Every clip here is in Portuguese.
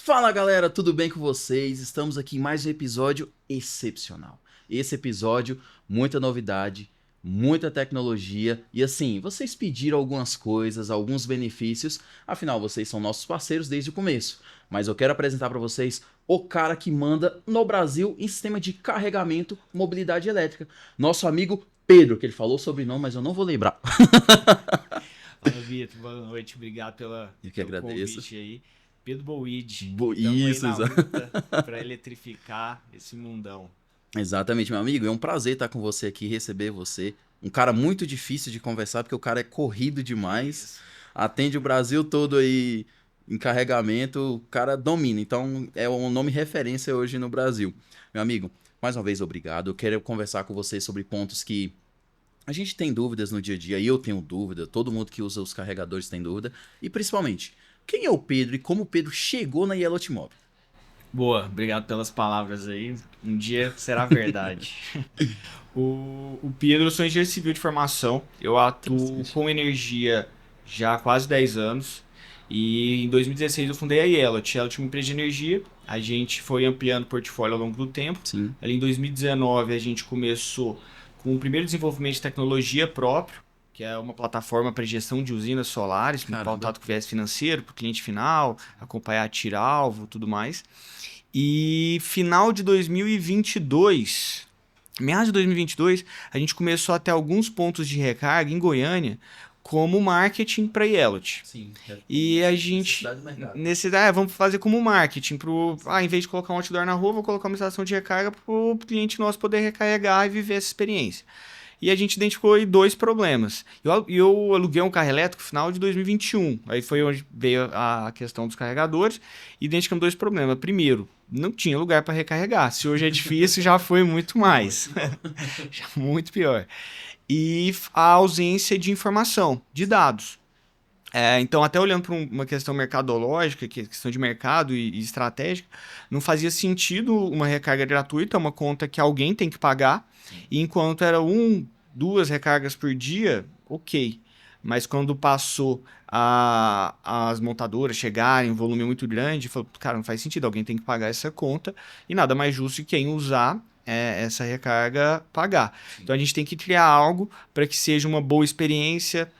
Fala galera, tudo bem com vocês? Estamos aqui em mais um episódio excepcional. Esse episódio, muita novidade, muita tecnologia e assim, vocês pediram algumas coisas, alguns benefícios, afinal vocês são nossos parceiros desde o começo. Mas eu quero apresentar para vocês o cara que manda no Brasil em sistema de carregamento, mobilidade elétrica. Nosso amigo Pedro, que ele falou o sobrenome, mas eu não vou lembrar. Fala, Vitor. Boa noite. Obrigado Eu que pelo agradeço. convite aí. Pedro Boide. Estamos aí Isso, na exato. luta para eletrificar esse mundão. Exatamente, meu amigo. É um prazer estar com você aqui, receber você. Um cara muito difícil de conversar, porque o cara é corrido demais, Isso. atende o Brasil todo aí em carregamento, o cara domina. Então é um nome referência hoje no Brasil. Meu amigo, mais uma vez obrigado. Eu quero conversar com você sobre pontos que a gente tem dúvidas no dia a dia, eu tenho dúvida, todo mundo que usa os carregadores tem dúvida. E principalmente, quem é o Pedro e como o Pedro chegou na Yellow Mob? Boa, obrigado pelas palavras aí. Um dia será verdade. O Pedro, eu sou engenheiro civil de formação. Eu atuo com energia já há quase 10 anos. E em 2016 eu fundei a Yellowt. Ela tinha uma empresa de energia. A gente foi ampliando o portfólio ao longo do tempo. Sim. Ali em 2019 a gente começou com o primeiro desenvolvimento de tecnologia próprio, que é uma plataforma para gestão de usinas solares, com Caramba. contato com viés financeiro para o cliente final, acompanhar tira-alvo, tudo mais. E final de 2022, meados de 2022, a gente começou a ter alguns pontos de recarga em Goiânia como marketing para Yellowt. Sim. E a gente, vamos fazer como marketing, em vez de colocar um outdoor na rua, vou colocar uma estação de recarga para o cliente nosso poder recarregar e viver essa experiência. E a gente identificou aí dois problemas. Eu aluguei um carro elétrico no final de 2021. Aí foi onde veio a questão dos carregadores. E identificamos dois problemas. Primeiro, não tinha lugar para recarregar. Se hoje é difícil, já foi muito mais. Já muito pior. E a ausência de informação, de dados. Então, até olhando para uma questão mercadológica, que é questão de mercado e estratégica, não fazia sentido uma recarga gratuita, uma conta que alguém tem que pagar, e enquanto era duas recargas por dia, ok. Mas quando passou as montadoras chegarem, um volume muito grande, falou, cara, não faz sentido, alguém tem que pagar essa conta, e nada mais justo que quem usar essa recarga pagar. Sim. Então, a gente tem que criar algo para que seja uma boa experiência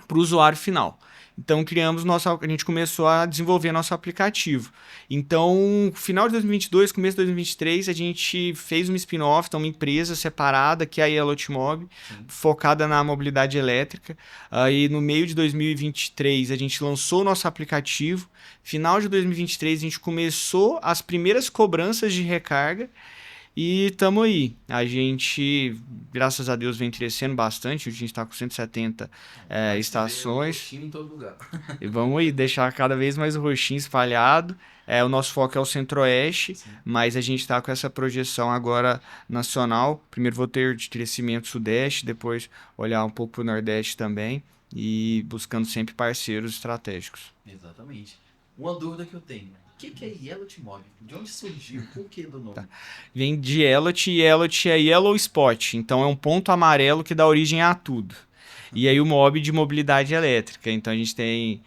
para o usuário final. Então, a gente começou a desenvolver nosso aplicativo. Então, final de 2022, começo de 2023, a gente fez uma spin-off, então uma empresa separada, que é a Yellowt Mob, focada na mobilidade elétrica. Aí, no meio de 2023, a gente lançou o nosso aplicativo. Final de 2023, a gente começou as primeiras cobranças de recarga. E estamos aí. A gente, graças a Deus, vem crescendo bastante. A gente está com 170 estações. Em todo lugar. E vamos aí deixar cada vez mais o roxinho espalhado. O nosso foco é o Centro-Oeste, mas a gente está com essa projeção agora nacional. Primeiro vou ter de crescimento Sudeste, depois olhar um pouco para o Nordeste também e buscando sempre parceiros estratégicos. Exatamente. Uma dúvida que eu tenho. O que é Yellowt Mob? De onde surgiu? Por que do nome? Vem de Yellowt, e Yellowt é Yellow Spot, então é um ponto amarelo que dá origem a tudo. E aí o mob de mobilidade elétrica, então a gente tem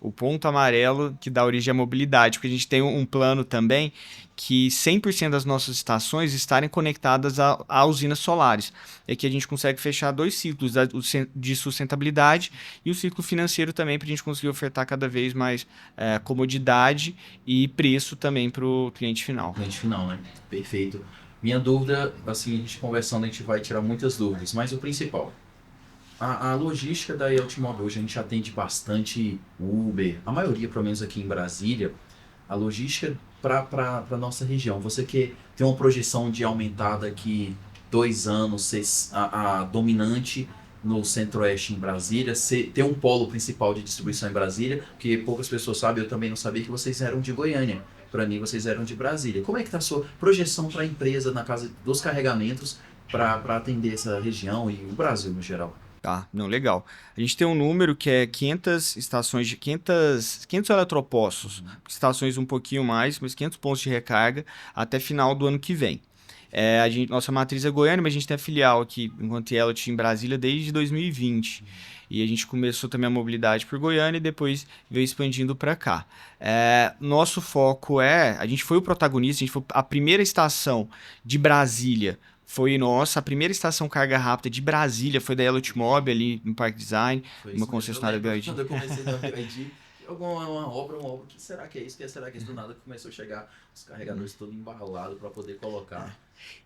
o ponto amarelo que dá origem à mobilidade, porque a gente tem um plano também que 100% das nossas estações estarem conectadas a usinas solares. É que a gente consegue fechar dois ciclos de sustentabilidade e o ciclo financeiro também, para a gente conseguir ofertar cada vez mais comodidade e preço também para o cliente final. Cliente final, né? Perfeito. Minha dúvida, assim, a gente conversando, a gente vai tirar muitas dúvidas, mas o principal, a logística da Yellowt Mob hoje, a gente atende bastante Uber, a maioria, pelo menos aqui em Brasília, a logística para a nossa região. Você que tem uma projeção de aumentar daqui 2 anos, ser a dominante no Centro-Oeste em Brasília, ter um polo principal de distribuição em Brasília, porque poucas pessoas sabem, eu também não sabia que vocês eram de Goiânia. Para mim, vocês eram de Brasília. Como é que está a sua projeção para a empresa na casa dos carregamentos para atender essa região e o Brasil no geral? Tá, não, legal. A gente tem um número que é 500 estações, 500 eletropostos, estações um pouquinho mais, mas 500 pontos de recarga até final do ano que vem. Nossa matriz é Goiânia, mas a gente tem a filial aqui, enquanto Yellowt em Brasília, desde 2020. E a gente começou também a mobilidade por Goiânia e depois veio expandindo para cá. Nosso foco a gente foi o protagonista, a gente foi a primeira estação de Brasília. Foi nossa, a primeira estação carga rápida de Brasília foi da Elotimob ali no Parque Design, uma concessionária BYD. Quando eu comecei na BYD, uma obra, o que será que é isso? Será que é isso? Do nada começou a chegar os carregadores todos embalados para poder colocar.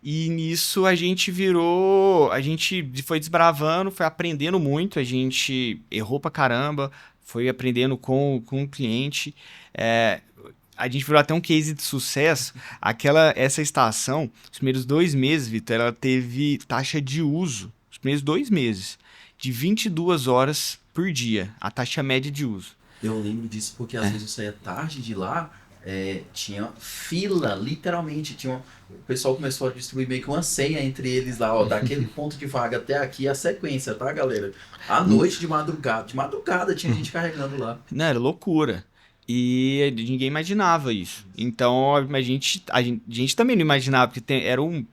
E nisso a gente foi desbravando, foi aprendendo muito, a gente errou pra caramba, foi aprendendo com o cliente. A gente virou até um case de sucesso. Essa estação, os primeiros 2 meses, Vitor, ela teve taxa de uso, os primeiros 2 meses, de 22 horas por dia, a taxa média de uso. Eu lembro disso porque às vezes eu saía tarde de lá, tinha fila, literalmente. O pessoal começou a distribuir meio que uma senha entre eles lá, ó, daquele ponto de vaga até aqui, a sequência, tá, galera? À noite, de madrugada tinha gente carregando lá. Não, era loucura. E ninguém imaginava isso. Então, a gente também não imaginava, porque era um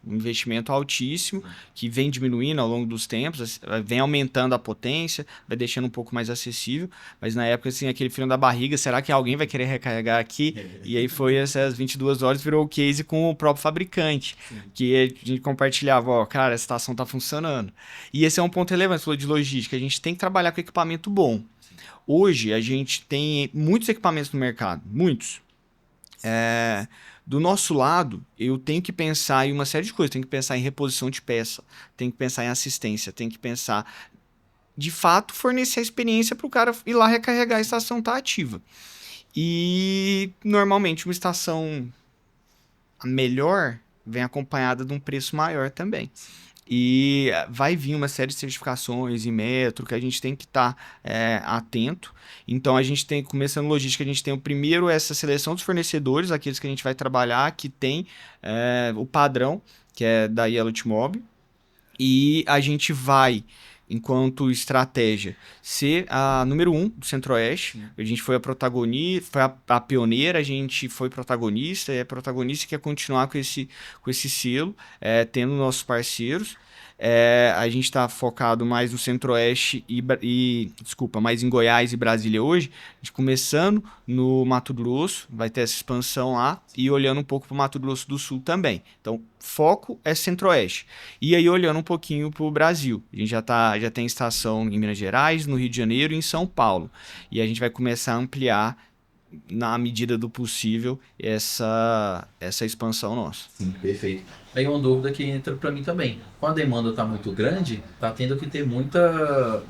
investimento altíssimo, que vem diminuindo ao longo dos tempos, vem aumentando a potência, vai deixando um pouco mais acessível, mas na época, assim, aquele frio da barriga, será que alguém vai querer recarregar aqui? E aí foi essas 22 horas, virou o case com o próprio fabricante, que a gente compartilhava, ó, cara, essa estação tá funcionando. E esse é um ponto relevante, você falou de logística, a gente tem que trabalhar com equipamento bom. Hoje, a gente tem muitos equipamentos no mercado, muitos. Do nosso lado, eu tenho que pensar em uma série de coisas. Tenho que pensar em reposição de peça, tenho que pensar em assistência, tenho que pensar, de fato, fornecer a experiência para o cara ir lá recarregar, a estação tá ativa. E, normalmente, uma estação melhor vem acompanhada de um preço maior também. E vai vir uma série de certificações e metro que a gente tem que estar atento. Então, a gente tem, começando logística, a gente tem o primeiro, essa seleção dos fornecedores, aqueles que a gente vai trabalhar, que tem o padrão, que é da Elotimob. E a gente vai, enquanto estratégia, ser a número 1 do Centro-Oeste. A gente foi a protagonista, foi a pioneira, a gente foi protagonista, protagonista e quer continuar com esse selo, tendo nossos parceiros. A gente está focado mais no Centro-Oeste mais em Goiás e Brasília hoje, a gente começando no Mato Grosso, vai ter essa expansão lá, e olhando um pouco para o Mato Grosso do Sul também. Então, foco é Centro-Oeste. E aí, olhando um pouquinho para o Brasil, a gente já tem estação em Minas Gerais, no Rio de Janeiro e em São Paulo. E a gente vai começar a ampliar, na medida do possível, essa expansão nossa. Sim, perfeito. Aí uma dúvida que entra para mim também. Quando a demanda está muito grande, está tendo que ter muita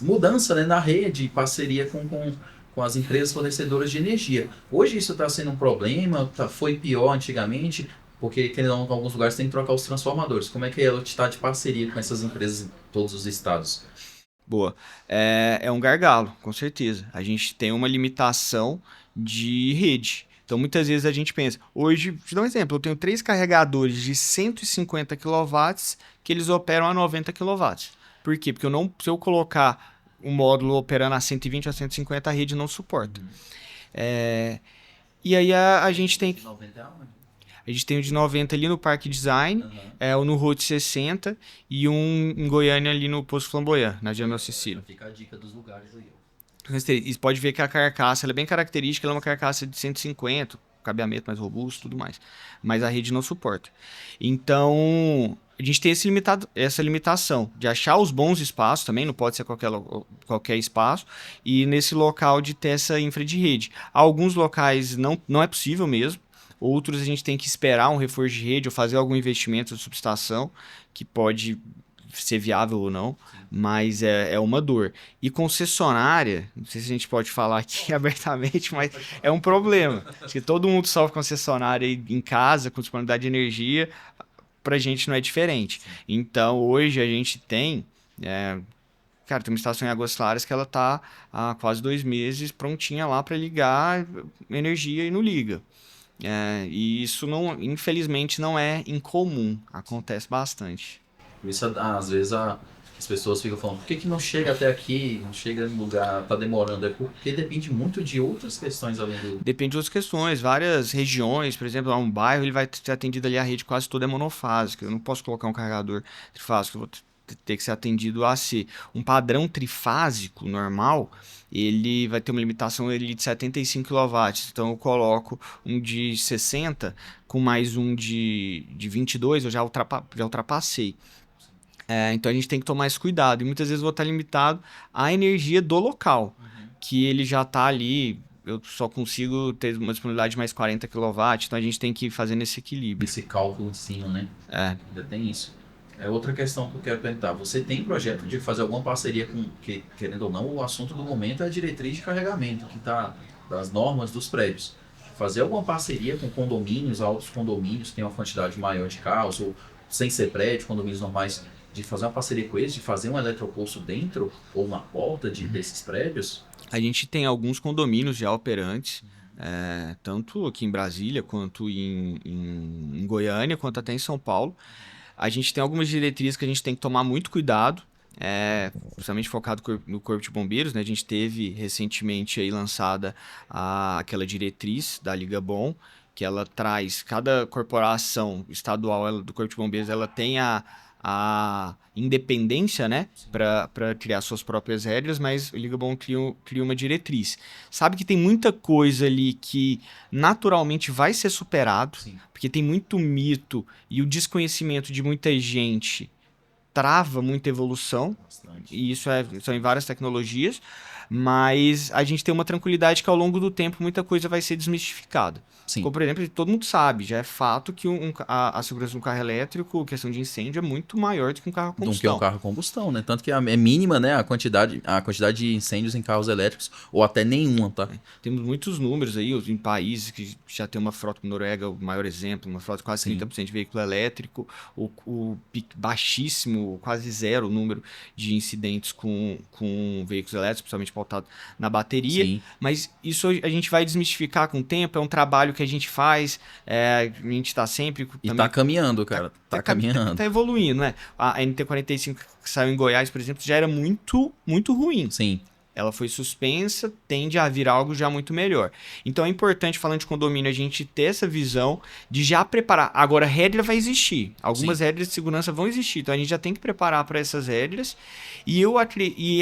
mudança, né, na rede, parceria com as empresas fornecedoras de energia. Hoje isso está sendo um problema, foi pior antigamente, porque querendo ou não, em alguns lugares tem que trocar os transformadores. Como é que ela está de parceria com essas empresas em todos os estados? Boa. É um gargalo, com certeza. A gente tem uma limitação de rede. Então, muitas vezes a gente pensa... Hoje, vou te dar um exemplo. Eu tenho 3 carregadores de 150 kW que eles operam a 90 kW. Por quê? Porque se eu colocar um módulo operando a 120 a 150, a rede não suporta. E aí a gente tem... 90 é onde? A gente tem o de 90 ali no Parque Design, o no Route 60 e um em Goiânia ali no Posto Flamboyant, na Jamel Cecílio. Fica a dica dos lugares aí. E você pode ver que a carcaça ela é bem característica, ela é uma carcaça de 150, cabeamento mais robusto e tudo mais. Mas a rede não suporta. Então, a gente tem essa limitação de achar os bons espaços também, não pode ser qualquer espaço, e nesse local de ter essa infra de rede. Alguns locais não é possível mesmo. Outros a gente tem que esperar um reforço de rede ou fazer algum investimento de subestação, que pode ser viável ou não, mas é uma dor. E concessionária, não sei se a gente pode falar aqui abertamente, mas é um problema. Acho que todo mundo sofre concessionária em casa, com disponibilidade de energia, pra gente não é diferente. Então, hoje a gente tem... Cara, tem uma estação em Águas Claras que ela tá há quase 2 meses prontinha lá para ligar energia e não liga. E isso, infelizmente, não é incomum. Acontece bastante. Por isso, às vezes, as pessoas ficam falando, por que não chega até aqui, não chega no lugar, tá demorando? É porque depende muito de outras questões além do... Depende de outras questões. Várias regiões, por exemplo, um bairro, ele vai ser atendido ali, a rede quase toda é monofásica. Eu não posso colocar um carregador trifásico. ter que ser atendido AC. Um padrão trifásico normal, ele vai ter uma limitação de 75 kW. Então eu coloco um de 60 com mais um de 22, eu já ultrapassei. Então a gente tem que tomar esse cuidado. E muitas vezes eu vou estar limitado à energia do local, que ele já está ali. Eu só consigo ter uma disponibilidade de mais 40 kW, então a gente tem que ir fazendo esse equilíbrio. Esse cálculo em cima, né? Ainda tem isso. É outra questão que eu quero perguntar. Você tem projeto de fazer alguma parceria com, querendo ou não, o assunto do momento é a diretriz de carregamento, que está das normas dos prédios. Fazer alguma parceria com condomínios, altos condomínios, que tem uma quantidade maior de carros, ou sem ser prédio, condomínios normais, de fazer uma parceria com eles, de fazer um eletroposto dentro ou na porta desses prédios? A gente tem alguns condomínios já operantes, tanto aqui em Brasília, quanto em Goiânia, quanto até em São Paulo. A gente tem algumas diretrizes que a gente tem que tomar muito cuidado, principalmente focado no Corpo de Bombeiros, né? A gente teve recentemente aí lançada aquela diretriz da Liga Bom, que ela traz, cada corporação estadual do Corpo de Bombeiros, ela tem a independência, né, para criar suas próprias regras, mas o Liga Bom cria uma diretriz. Sabe que tem muita coisa ali que naturalmente vai ser superado, porque tem muito mito e o desconhecimento de muita gente trava muita evolução, e isso são em várias tecnologias, mas a gente tem uma tranquilidade que ao longo do tempo muita coisa vai ser desmistificada. Como, por exemplo, todo mundo sabe, já é fato que a segurança de um carro elétrico, questão de incêndio, é muito maior do que um carro a combustão. Do que um carro a combustão, né? Tanto que é mínima, né, a quantidade de incêndios em carros elétricos, ou até nenhuma, tá? Temos muitos números aí em países que já tem uma frota, como Noruega, o maior exemplo, uma frota com quase 30% de veículo elétrico, o baixíssimo, quase zero número de incidentes com veículos elétricos, principalmente pautado na bateria. Mas isso a gente vai desmistificar com o tempo, é um trabalho que a gente faz, a gente está sempre... E tá caminhando, cara. Tá caminhando. Tá evoluindo, né? A NT45 que saiu em Goiás, por exemplo, já era muito, muito ruim. Ela foi suspensa, tende a vir algo já muito melhor. Então é importante, falando de condomínio, a gente ter essa visão de já preparar. Agora, a regra vai existir. Algumas regras de segurança vão existir. Então a gente já tem que preparar para essas regras. E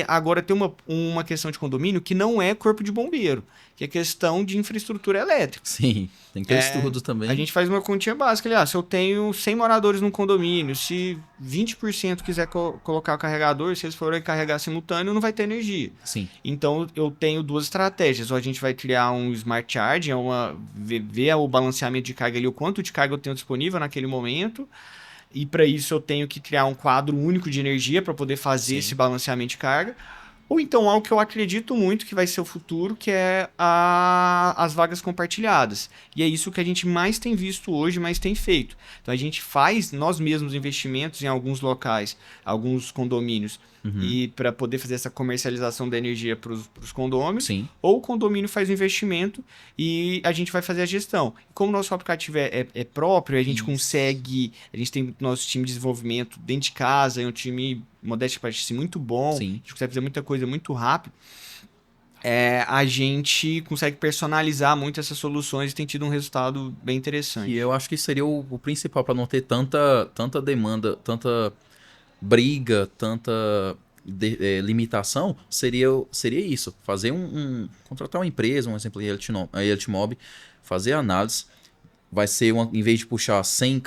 agora tem uma questão de condomínio que não é corpo de bombeiro, que é questão de infraestrutura elétrica. Tem que ter estudo também. A gente faz uma continha básica. Se eu tenho 100 moradores num condomínio, se 20% quiser colocar o carregador, se eles forem carregar simultâneo, não vai ter energia. Então, eu tenho duas estratégias. Ou a gente vai criar um smart charging, ver o balanceamento de carga ali, o quanto de carga eu tenho disponível naquele momento. E para isso, eu tenho que criar um quadro único de energia para poder fazer esse balanceamento de carga. Ou então algo que eu acredito muito que vai ser o futuro, que é as vagas compartilhadas. E é isso que a gente mais tem visto hoje, mais tem feito. Então a gente faz nós mesmos investimentos em alguns locais, alguns condomínios, e para poder fazer essa comercialização da energia para os condôminos, ou o condomínio faz o investimento e a gente vai fazer a gestão. Como o nosso aplicativo é próprio, a gente consegue, a gente tem nosso time de desenvolvimento dentro de casa, é um time, modéstia à parte, muito bom, a gente consegue fazer muita coisa muito rápido. A gente consegue personalizar muito essas soluções e tem tido um resultado bem interessante. E eu acho que seria o principal para não ter tanta demanda, tanta briga, tanta limitação, seria isso. Fazer contratar uma empresa, um exemplo, a Eltimob, fazer a análise. Vai ser, em vez de puxar 100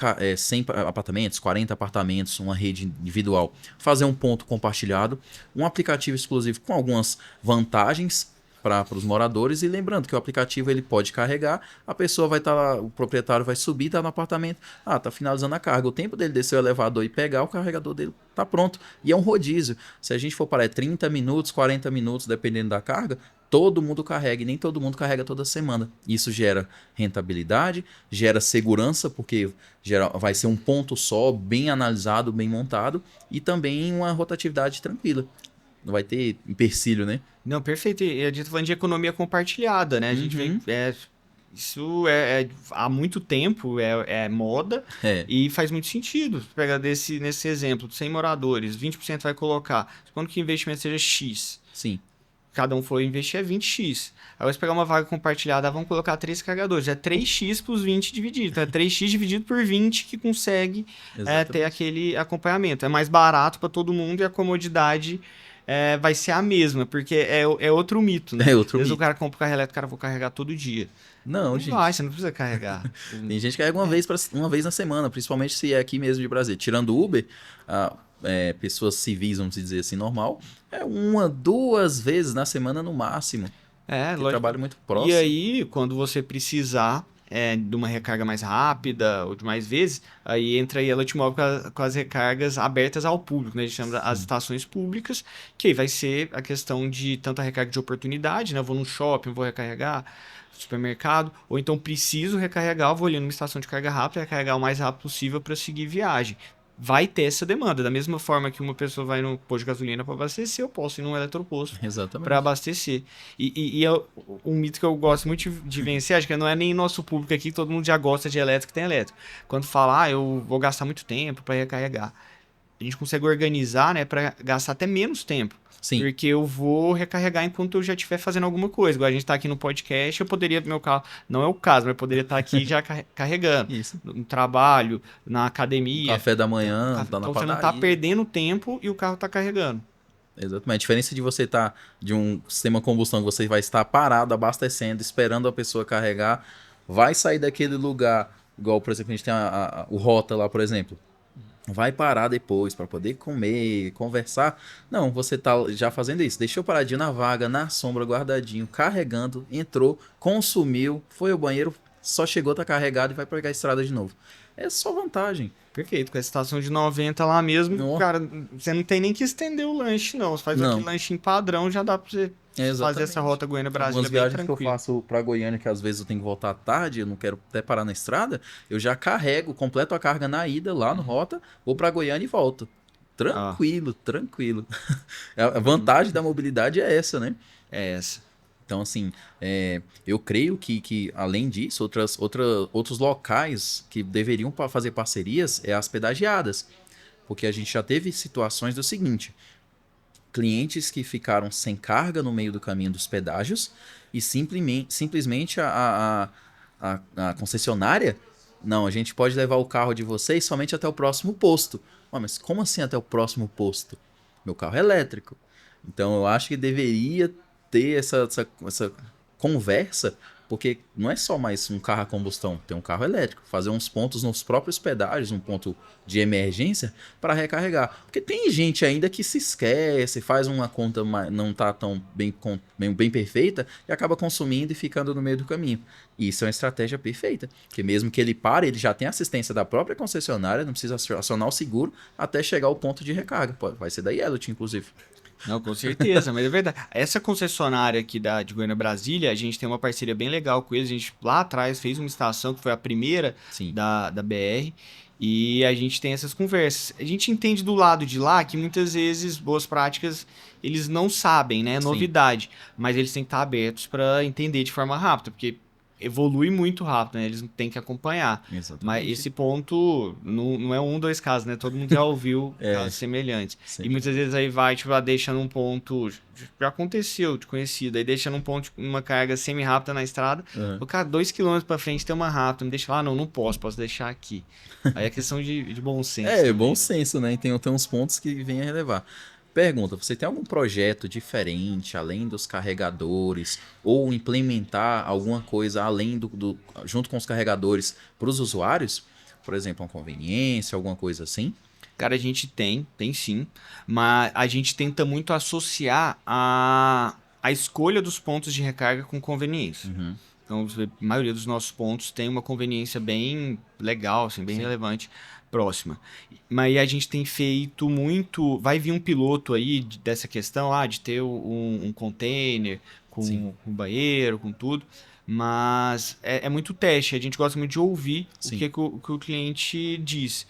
apartamentos, 40 apartamentos, uma rede individual, fazer um ponto compartilhado, um aplicativo exclusivo com algumas vantagens para os moradores. E lembrando que o aplicativo ele pode carregar, a pessoa vai estar lá, o proprietário vai subir, está no apartamento, está finalizando a carga. O tempo dele descer o elevador e pegar, o carregador dele está pronto. E é um rodízio. Se a gente for para 30 minutos, 40 minutos, dependendo da carga, todo mundo carrega, e nem todo mundo carrega toda semana. Isso gera rentabilidade, gera segurança, porque vai ser um ponto só, bem analisado, bem montado, e também uma rotatividade tranquila. Não vai ter empecilho, né? Não, perfeito. E a gente está falando de economia compartilhada, né? A gente vê... Isso há muito tempo, é moda, e faz muito sentido. Pega nesse exemplo, 100 moradores, 20% vai colocar. Supondo que o investimento seja X. cada um for investir é 20x. Aí você pegar uma vaga compartilhada, vamos colocar 3 carregadores. É 3x para os 20 divididos. Então é 3x dividido por 20 que consegue ter aquele acompanhamento. É mais barato para todo mundo e a comodidade vai ser a mesma, porque é outro mito, né? É outro Às vezes mito. o cara compra o carro elétrico, cara, vou carregar todo dia. Não, gente. Vai, você não precisa carregar. Tem gente que carrega uma vez na semana, principalmente se é aqui mesmo de Brasília. Tirando o Uber, pessoas civis, vamos dizer assim, normal, é 1, 2 vezes na semana no máximo. Lógico. Trabalho muito próximo. E aí, quando você precisar de uma recarga mais rápida ou de mais vezes, aí entra aí a Elotimob com as recargas abertas ao público, né? A gente chama as estações públicas, que aí vai ser a questão de tanto a recarga de oportunidade, né? Eu vou no shopping, vou recarregar, supermercado, ou então preciso recarregar, eu vou ali numa estação de carga rápida, recarregar o mais rápido possível para seguir viagem. Vai ter essa demanda. Da mesma forma que uma pessoa vai no posto de gasolina para abastecer, eu posso ir num eletroposto para abastecer. E é um mito que eu gosto muito de vencer, acho que não é nem nosso público aqui, todo mundo já gosta de elétrico, tem elétrico. Quando fala, eu vou gastar muito tempo para recarregar. A gente consegue organizar, né, para gastar até menos tempo. Sim. Porque eu vou recarregar enquanto eu já estiver fazendo alguma coisa. Igual a gente está aqui no podcast, eu poderia, meu carro, não é o caso, mas eu poderia estar aqui já carregando. Isso. No trabalho, na academia. Café da manhã, tá então na você padaria. não está perdendo tempo e o carro está carregando. Exatamente. A diferença de você estar de um sistema de combustão que você vai estar parado, abastecendo, esperando a pessoa carregar, vai sair daquele lugar, igual, por exemplo, a gente tem o Rota lá, por exemplo. Vai parar depois para poder comer, conversar. Não, você tá já fazendo isso. Deixou paradinho na vaga, na sombra, guardadinho, carregando, entrou, consumiu, foi ao banheiro, só chegou, tá carregado e vai pegar a estrada de novo. É só vantagem. Perfeito, com a estação de 90 lá mesmo, cara, você não tem nem que estender o lanche, não. Você faz aquele lanchinho padrão, já dá pra você fazer essa rota Goiânia-Brasília bem tranquilo. Algumas viagens que eu faço pra Goiânia, que às vezes eu tenho que voltar tarde, eu não quero até parar na estrada, eu já carrego, completo a carga na ida lá no Rota, vou pra Goiânia e volto. Tranquilo, tranquilo. A vantagem da mobilidade é essa, né? É essa. Então, assim, eu creio que além disso, outros locais que deveriam fazer parcerias é as pedagiadas. Porque a gente já teve situações do seguinte: clientes que ficaram sem carga no meio do caminho dos pedágios e simplesmente a concessionária, não, a gente pode levar o carro de vocês somente até o próximo posto. Mas como assim até o próximo posto? Meu carro é elétrico. Então, eu acho que deveria ter essa conversa, porque não é só mais um carro a combustão, tem um carro elétrico, fazer uns pontos nos próprios pedágios, um ponto de emergência para recarregar, porque tem gente ainda que se esquece, faz uma conta não tá tão bem perfeita e acaba consumindo e ficando no meio do caminho. E isso é uma estratégia perfeita, porque mesmo que ele pare, ele já tem assistência da própria concessionária, não precisa acionar o seguro até chegar ao ponto de recarga. Vai ser da Elot, inclusive. Não, com certeza, mas é verdade. Essa concessionária aqui de Goiânia-Brasília, a gente tem uma parceria bem legal com eles. A gente lá atrás fez uma estação que foi a primeira da BR e a gente tem essas conversas. A gente entende do lado de lá que muitas vezes boas práticas eles não sabem, né? É novidade, mas eles têm que estar abertos para entender de forma rápida, porque evolui muito rápido, né? Eles têm que acompanhar. Exatamente. Mas esse ponto não é 2 casos, né? Todo mundo já ouviu casos semelhantes. E muitas vezes aí vai, tipo, deixa num ponto... Já aconteceu, de conhecido. Aí deixa num ponto, uma carga semi-rápida na estrada. O cara, 2 km pra frente tem uma rápida. Me deixa lá, não posso deixar aqui. Aí é questão de bom senso. Também, bom senso, né? Tem uns pontos que vêm a relevar. Pergunta, você tem algum projeto diferente, além dos carregadores, ou implementar alguma coisa além junto com os carregadores para os usuários? Por exemplo, uma conveniência, alguma coisa assim? Cara, a gente tem sim, mas a gente tenta muito associar a escolha dos pontos de recarga com conveniência. Uhum. Então, a maioria dos nossos pontos tem uma conveniência bem legal, assim, bem relevante, próxima. Mas a gente tem feito muito... Vai vir um piloto aí dessa questão de ter um container com banheiro, com tudo. Mas é muito teste, a gente gosta muito de ouvir Sim. o que o cliente diz.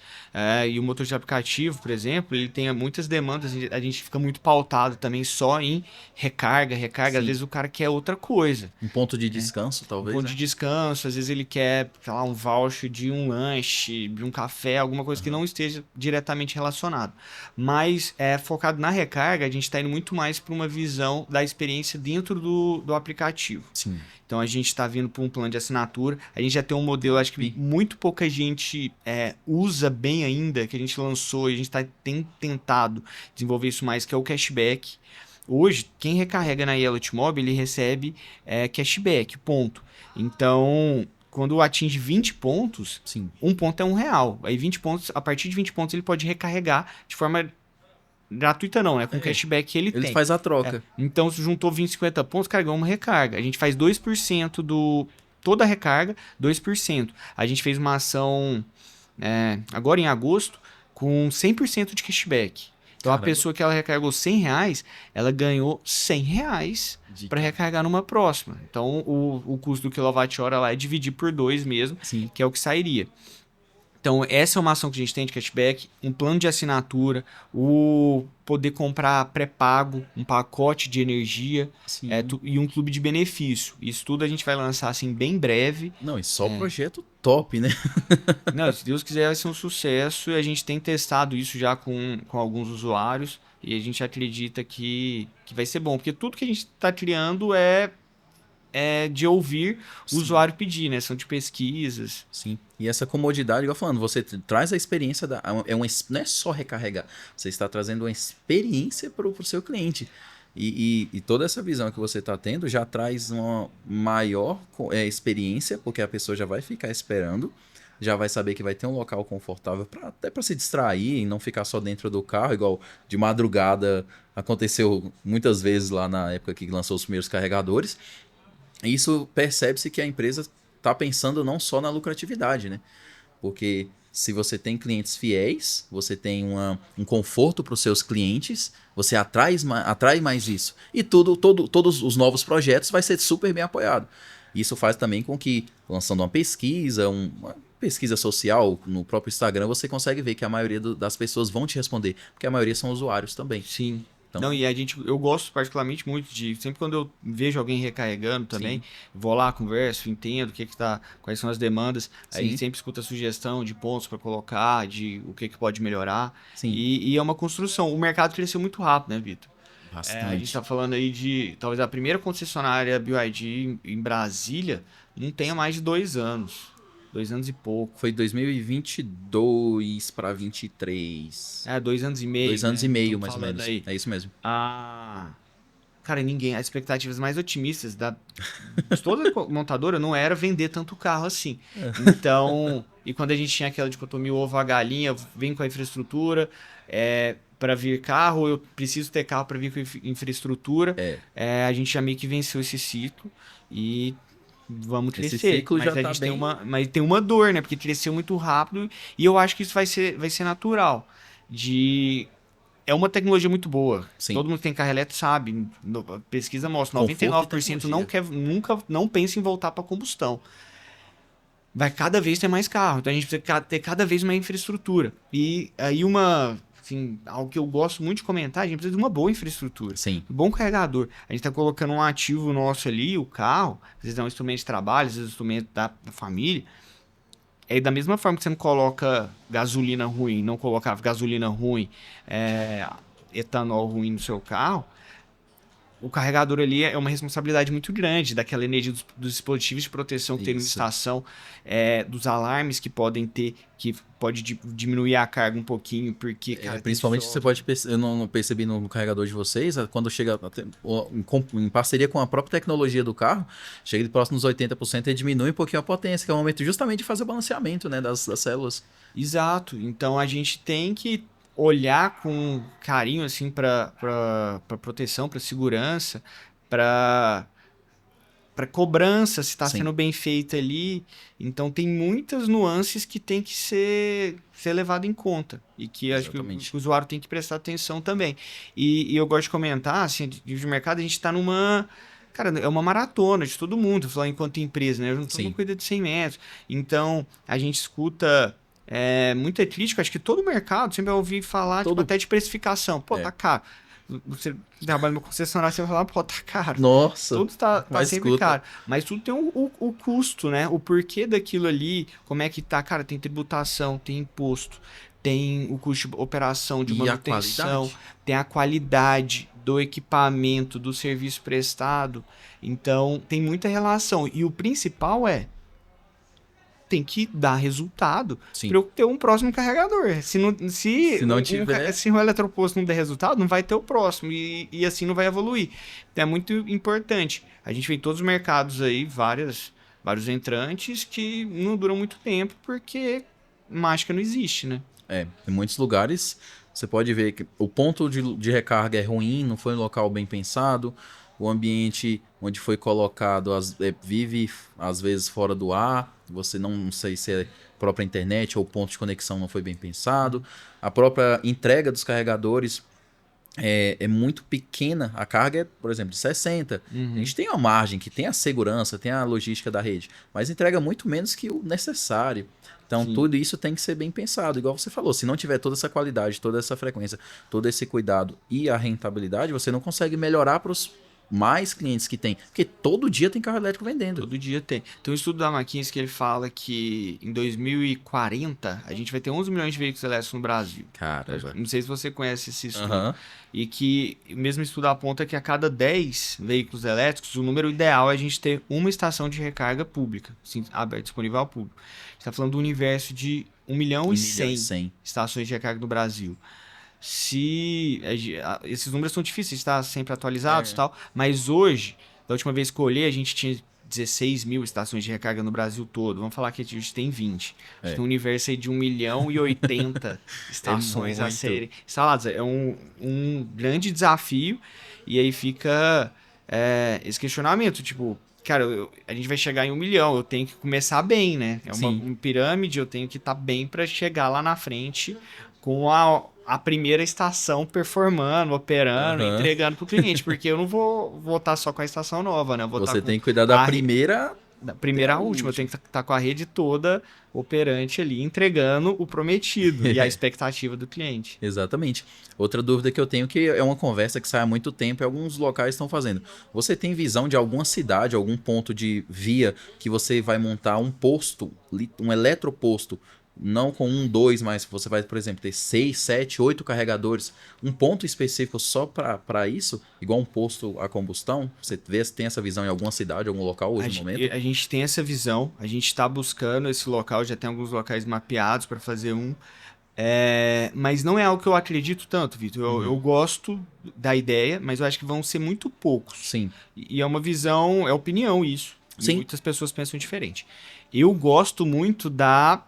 E o motor de aplicativo, por exemplo, ele tem muitas demandas, a gente fica muito pautado também só em recarga. Às Sim. vezes o cara quer outra coisa. Um ponto de descanso, talvez. Um ponto de descanso, às vezes ele quer, sei lá, um voucher de um lanche, de um café, alguma coisa que não esteja diretamente relacionado. Mas focado na recarga, a gente está indo muito mais para uma visão da experiência dentro do aplicativo. Sim. Então a gente está vindo para um plano de assinatura. A gente já tem um modelo, acho que muito pouca gente usa bem ainda, que a gente lançou e a gente tem tentado desenvolver isso mais, que é o cashback. Hoje, quem recarrega na Yellow T-Mobile, ele recebe cashback, ponto. Então, quando atinge 20 pontos, Sim. um ponto é R$1. Aí 20 pontos, a partir de 20 pontos ele pode recarregar de forma gratuita não, né? Com o cashback que ele tem. Ele faz a troca. Então, se juntou 20, 50 pontos, cara, ganhou uma recarga. A gente faz 2% toda a recarga, 2%. A gente fez uma ação agora em agosto com 100% de cashback. Então, a pessoa que ela recarregou R$100, ela ganhou R$100 para recarregar numa próxima. Então, o custo do quilowatt-hora lá é dividir por 2 mesmo, Sim. que é o que sairia. Então, essa é uma ação que a gente tem de cashback, um plano de assinatura, o poder comprar pré-pago, um pacote de energia e um clube de benefício. Isso tudo a gente vai lançar assim bem breve. Não, e só projeto top, né? Não, se Deus quiser vai ser um sucesso e a gente tem testado isso já com alguns usuários e a gente acredita que vai ser bom, porque tudo que a gente está criando é de ouvir o usuário pedir, né? São de pesquisas. Sim. E essa comodidade, igual falando, você traz a experiência não é só recarregar, você está trazendo uma experiência para o seu cliente. E toda essa visão que você está tendo já traz uma maior experiência, porque a pessoa já vai ficar esperando, já vai saber que vai ter um local confortável até para se distrair e não ficar só dentro do carro, igual de madrugada aconteceu muitas vezes lá na época que lançou os primeiros carregadores. Isso percebe-se que a empresa está pensando não só na lucratividade, né? Porque se você tem clientes fiéis, você tem um conforto para os seus clientes, você atrai mais isso. E todos os novos projetos vai ser super bem apoiado. Isso faz também com que, lançando uma pesquisa social no próprio Instagram, você consegue ver que a maioria das pessoas vão te responder, porque a maioria são usuários também. Sim. Então, não, e eu gosto particularmente muito sempre quando eu vejo alguém recarregando também, vou lá, converso, entendo quais são as demandas, aí a gente sempre escuta sugestão de pontos para colocar, de o que pode melhorar. Sim. E é uma construção. O mercado cresceu muito rápido, né, Vitor? Bastante. A gente está falando aí de talvez a primeira concessionária BYD em Brasília não tenha mais de 2 anos. 2 anos e pouco. Foi 2022 para 23. 2 anos e meio. 2 anos e meio, mais ou menos. Aí. É isso mesmo. Cara, as expectativas mais otimistas de toda montadora não era vender tanto carro assim. Então, e quando a gente tinha aquela dicotomia ovo a galinha, vem com a infraestrutura, para vir carro, eu preciso ter carro para vir com infraestrutura. A gente já meio que venceu esse ciclo e vamos crescer. Esse ciclo mas já a tá gente bem... tem uma dor, né? Porque cresceu muito rápido e eu acho que isso vai ser natural. É uma tecnologia muito boa. Sim. Todo mundo que tem carro elétrico sabe. A pesquisa mostra, 99% não pensa em voltar para combustão. Vai cada vez ter mais carro. Então a gente precisa ter cada vez mais infraestrutura. E aí algo que eu gosto muito de comentar, a gente precisa de uma boa infraestrutura. Sim. Um bom carregador. A gente está colocando um ativo nosso ali, o carro, às vezes é um instrumento de trabalho, às vezes é um instrumento da família. Da mesma forma que você não coloca gasolina ruim, não colocava gasolina ruim, etanol ruim no seu carro, o carregador ali é uma responsabilidade muito grande daquela energia dos dispositivos de proteção que tem na estação, dos alarmes que podem ter, que pode diminuir a carga um pouquinho, porque... Cara, principalmente você pode perceber, eu não percebi no carregador de vocês, quando chega em parceria com a própria tecnologia do carro, chega de próximo dos 80% e diminui um pouquinho a potência, que é o momento justamente de fazer o balanceamento, né, das células. Exato, então a gente tem que olhar com carinho assim para proteção, para segurança, para cobrança, se está sendo bem feita ali. Então tem muitas nuances que tem que ser levado em conta e que acho que o usuário tem que prestar atenção também. E eu gosto de comentar, assim, de mercado, a gente está cara, é uma maratona de todo mundo, falar enquanto empresa, né? Eu não tô com cuida de 100 metros. Então, a gente escuta muita crítica, acho que todo mercado sempre vai ouvir falar, tipo, até de precificação. Pô, tá caro. Você trabalha no concessionário, você vai falar, pô, tá caro. Nossa, tudo tá sempre caro. Mas tudo tem o custo, né? O porquê daquilo ali, como é que tá. Cara, tem tributação, tem imposto, tem o custo de operação, de manutenção, tem a qualidade do equipamento, do serviço prestado. Então, tem muita relação. E o principal tem que dar resultado para eu ter um próximo carregador. Se não tiver... se o eletroposto não der resultado, não vai ter o próximo. E assim não vai evoluir. Então é muito importante. A gente vê em todos os mercados aí vários entrantes que não duram muito tempo porque mágica não existe, né? Em muitos lugares você pode ver que o ponto de recarga é ruim, não foi um local bem pensado. O ambiente onde foi colocado vive, às vezes, fora do ar. Você não sei se é própria internet ou o ponto de conexão não foi bem pensado. A própria entrega dos carregadores é muito pequena. A carga é, por exemplo, de 60. A gente tem uma margem que tem a segurança, tem a logística da rede, mas entrega muito menos que o necessário. Então, tudo isso tem que ser bem pensado. Igual você falou, se não tiver toda essa qualidade, toda essa frequência, todo esse cuidado e a rentabilidade, você não consegue melhorar para os mais clientes que tem. Porque todo dia tem carro elétrico vendendo. Todo dia tem. Tem um estudo da McKinsey que ele fala que em 2040 a gente vai ter 11 milhões de veículos elétricos no Brasil. Caramba. Não sei se você conhece esse estudo. E que o mesmo estudo aponta que a cada 10 veículos elétricos, o número ideal é a gente ter uma estação de recarga pública, assim, aberta, disponível ao público. A gente está falando do universo de 1 milhão e 100 estações de recarga no Brasil. Esses números são difíceis de estar sempre atualizados e tal, mas hoje, da última vez que eu olhei, a gente tinha 16 mil estações de recarga no Brasil todo. Vamos falar que a gente tem 20. A gente tem um universo aí de 1 milhão e 80 estações a serem instaladas. É um grande desafio, e aí fica esse questionamento, tipo, cara, a gente vai chegar em 1 milhão, eu tenho que começar bem, né? É uma pirâmide, eu tenho que estar bem para chegar lá na frente com a primeira estação performando, operando, entregando para o cliente, porque eu não vou estar só com a estação nova, né? Você tem que cuidar da primeira... Da primeira à última, eu tenho que estar com a rede toda operante ali, entregando o prometido e a expectativa do cliente. Exatamente. Outra dúvida que eu tenho, que é uma conversa que sai há muito tempo e alguns locais estão fazendo. Você tem visão de alguma cidade, algum ponto de via que você vai montar um posto, um eletroposto, não com 1, 2, mas você vai, por exemplo, ter 6, 7, 8 carregadores, um ponto específico só para isso, igual um posto a combustão? Você vê se tem essa visão em alguma cidade, algum local hoje no momento? A gente tem essa visão, a gente está buscando esse local, já tem alguns locais mapeados para fazer um, mas não é algo que eu acredito tanto, Vitor. Eu gosto da ideia, mas eu acho que vão ser muito poucos. Sim. E é uma visão, é opinião isso. Sim. E muitas pessoas pensam diferente. Eu gosto muito da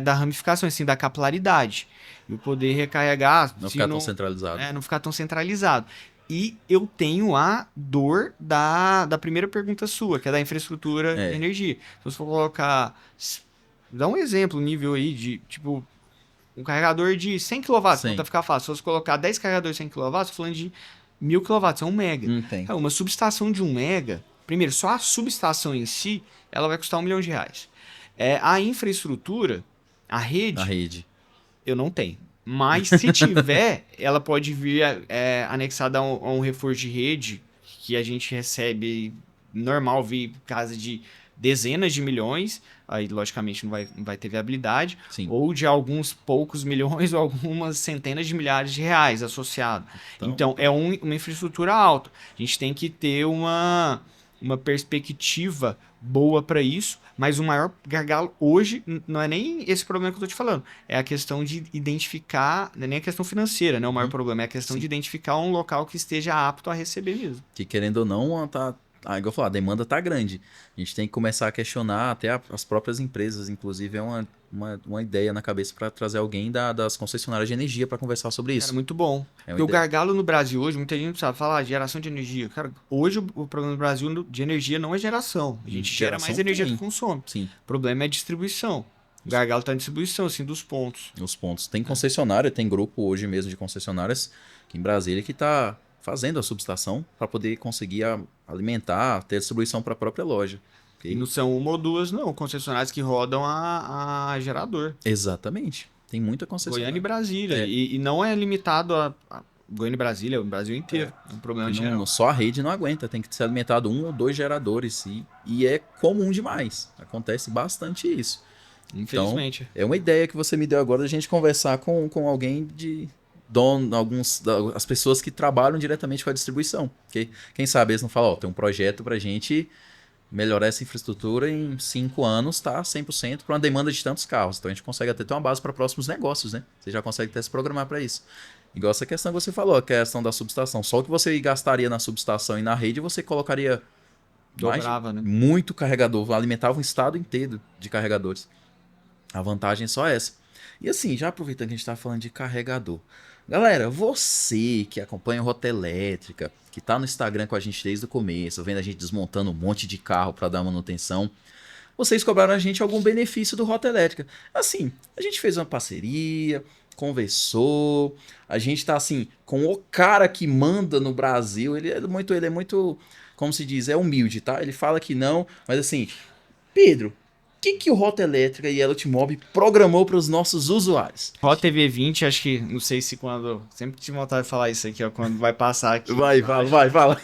ramificação, assim, da capilaridade. E o poder recarregar... Não ficar tão centralizado. Não ficar tão centralizado. E eu tenho a dor da primeira pergunta sua, que é da infraestrutura de energia. Então, se for colocar... Dá um exemplo, nível aí de, tipo, um carregador de 100 kW, para ficar fácil. Se você colocar 10 carregadores de 100 kW, estou falando de 1000 kW, é 1 mega. Uma subestação de 1 mega, primeiro, só a subestação em si, ela vai custar R$1 milhão. A infraestrutura, a rede, eu não tenho. Mas se tiver, ela pode vir anexada a um reforço de rede que a gente recebe normal, vir casa de dezenas de milhões, aí logicamente não vai ter viabilidade, ou de alguns poucos milhões ou algumas centenas de milhares de reais associado. Então é uma infraestrutura alta. A gente tem que ter uma perspectiva boa para isso, mas o maior gargalo hoje não é nem esse problema que eu estou te falando, é a questão de identificar, não é nem a questão financeira, né? O maior problema é a questão de identificar um local que esteja apto a receber mesmo. Que querendo ou não, igual eu falei, a demanda tá grande. A gente tem que começar a questionar até as próprias empresas, inclusive é uma ideia na cabeça para trazer alguém das concessionárias de energia para conversar sobre isso. Cara, muito bom. Porque o gargalo no Brasil hoje, muita gente sabe falar geração de energia. Cara, hoje o problema no Brasil de energia não é geração. A gente gera mais energia do que consome. Sim. O problema é distribuição. O gargalo está em distribuição, assim, dos pontos. Os pontos. Tem concessionária, tem grupo hoje mesmo de concessionárias aqui em Brasília que está fazendo a subestação para poder conseguir alimentar, ter distribuição para a própria loja. Okay? E não são uma ou duas, não, concessionárias que rodam a gerador. Exatamente. Tem muita concessionária. Goiânia e Brasília. E não é limitado a Goiânia e Brasília, é o Brasil inteiro. É um problema geral. Só a rede não aguenta, tem que ser alimentado 1 ou 2 geradores. E é comum demais. Acontece bastante isso. Infelizmente. Então, é uma ideia que você me deu agora da gente conversar com alguém de dono, as pessoas que trabalham diretamente com a distribuição. Porque, quem sabe eles não falam, tem um projeto pra gente melhorar essa infraestrutura em 5 anos, tá 100% para uma demanda de tantos carros. Então a gente consegue até ter uma base para próximos negócios, né? Você já consegue até se programar para isso. Igual essa questão que você falou, a questão da subestação. Só o que você gastaria na subestação e na rede, você colocaria né? Muito carregador, alimentava um estado inteiro de carregadores. A vantagem é só essa. E assim, já aproveitando que a gente tá falando de carregador. Galera, você que acompanha o Rota Elétrica, que tá no Instagram com a gente desde o começo, vendo a gente desmontando um monte de carro para dar manutenção, vocês cobraram a gente algum benefício do Rota Elétrica. Assim, a gente fez uma parceria, conversou, a gente tá assim, com o cara que manda no Brasil, ele é muito, como se diz, é humilde, tá? Ele fala que não, mas assim, Pedro, o que o Rota Elétrica e a Elotimob programou para os nossos usuários? Rota TV 20, acho que, não sei se quando, sempre tive vontade de falar isso aqui, ó, quando vai passar aqui. Vai, fala.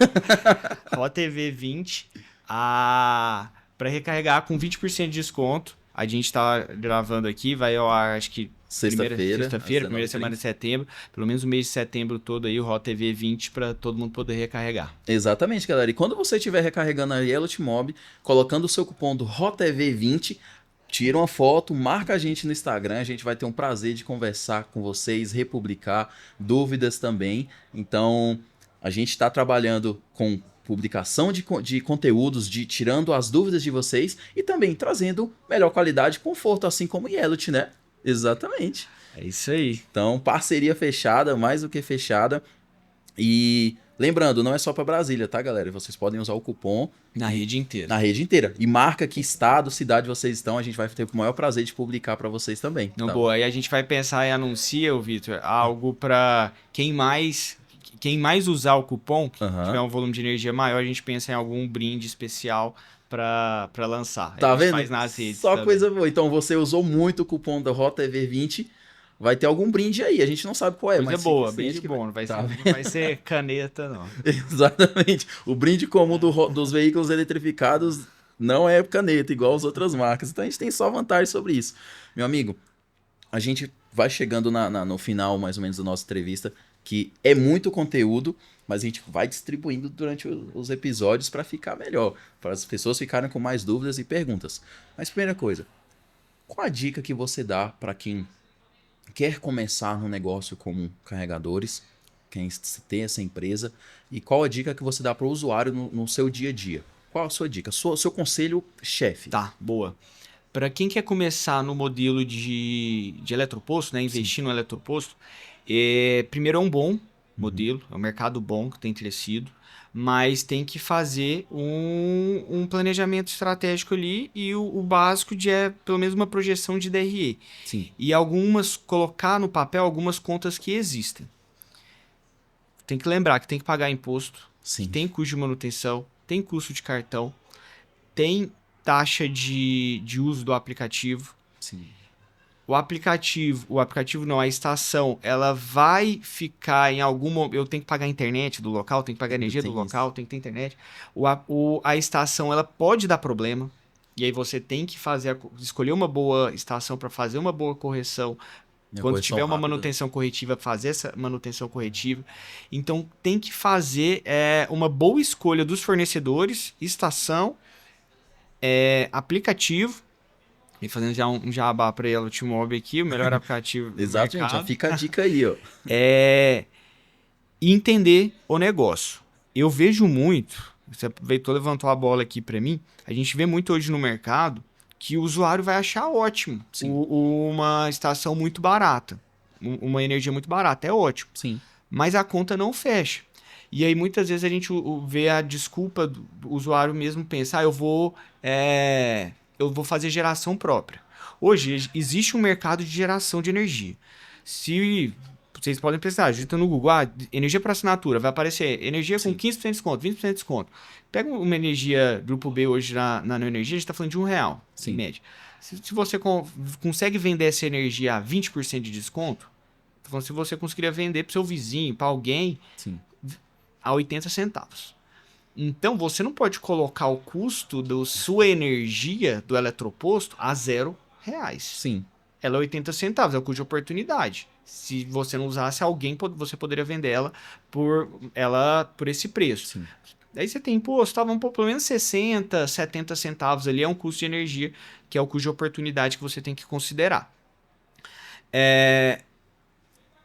Rota TV 20, para recarregar com 20% de desconto. A gente tá gravando aqui, vai ao ar, acho que sexta-feira, primeira semana de setembro, pelo menos o mês de setembro todo aí, o Rota TV 20 para todo mundo poder recarregar. Exatamente, galera. E quando você estiver recarregando a Elotimob, colocando o seu cupom do ROTATV20, tira uma foto, marca a gente no Instagram, a gente vai ter um prazer de conversar com vocês, republicar dúvidas também. Então, a gente está trabalhando com publicação de conteúdos, tirando as dúvidas de vocês e também trazendo melhor qualidade e conforto, assim como o Elot, né? Exatamente. É isso aí. Então, parceria fechada, mais do que fechada. E lembrando, não é só para Brasília, tá, galera? Vocês podem usar o cupom na rede inteira. Na rede inteira. E marca que estado, cidade vocês estão, a gente vai ter o maior prazer de publicar para vocês também. Não, tá? Boa. Aí a gente vai pensar e anuncia, Vitor, algo para quem mais usar o cupom, que tiver um volume de energia maior, a gente pensa em algum brinde especial para lançar. Tá vendo? Faz nas redes só também. Coisa boa. Então você usou muito o cupom da Rota EV20, vai ter algum brinde aí. A gente não sabe qual é, coisa mas boa, brinde bom. Não vai ser caneta, não. Exatamente. O brinde comum dos veículos eletrificados não é caneta, igual as outras marcas. Então a gente tem só vantagem sobre isso. Meu amigo, a gente vai chegando no final, mais ou menos, da nossa entrevista, que é muito conteúdo, mas a gente vai distribuindo durante os episódios para ficar melhor, para as pessoas ficarem com mais dúvidas e perguntas. Mas primeira coisa, qual a dica que você dá para quem quer começar no negócio como carregadores, quem tem essa empresa, e qual a dica que você dá para o usuário no seu dia a dia? Qual a sua dica? Seu conselho chefe? Tá, boa. Para quem quer começar no modelo de eletroposto, né, investir no eletroposto, primeiro é um bom modelo, é um mercado bom que tem crescido, mas tem que fazer um planejamento estratégico ali e o básico pelo menos uma projeção de DRE. Sim. E colocar no papel algumas contas que existem. Tem que lembrar que tem que pagar imposto, Sim. tem custo de manutenção, tem custo de cartão, tem taxa de uso do aplicativo. Sim. A estação, ela vai ficar em algum momento. Eu tenho que pagar a internet do local, tenho que pagar a energia do local, tem que ter internet. A estação, ela pode dar problema. E aí você tem que escolher uma boa estação para fazer uma boa correção. Quando tiver uma manutenção corretiva, fazer essa manutenção corretiva. Então tem que fazer uma boa escolha dos fornecedores, estação, aplicativo. E fazendo já um jabá para ela, o Elotimob aqui, o melhor aplicativo do Exato, mercado. já fica a dica aí, ó. E entender o negócio. Eu vejo muito, você aproveitou, levantou a bola aqui para mim, a gente vê muito hoje no mercado que o usuário vai achar ótimo uma estação muito barata, uma energia muito barata, é ótimo. Sim. Mas a conta não fecha. E aí muitas vezes a gente vê a desculpa do usuário mesmo pensar, eu vou fazer geração própria. Hoje existe um mercado de geração de energia. Se Vocês podem pesquisar, digita no Google, energia para assinatura, vai aparecer energia com 15% de desconto, 20% de desconto. Pega uma energia grupo B hoje na Neoenergia, a gente está falando de R$1, em média. Se você consegue vender essa energia a 20% de desconto, então se você conseguiria vender para o seu vizinho, para alguém, a 80 centavos. Então, você não pode colocar o custo da sua energia do eletroposto a R$0. Sim. Ela é 80 centavos, é o custo de oportunidade. Se você não usasse alguém, você poderia vender ela por esse preço. Sim. Aí você tem imposto, vamos pelo menos 60, 70 centavos ali, é um custo de energia, que é o custo de oportunidade que você tem que considerar.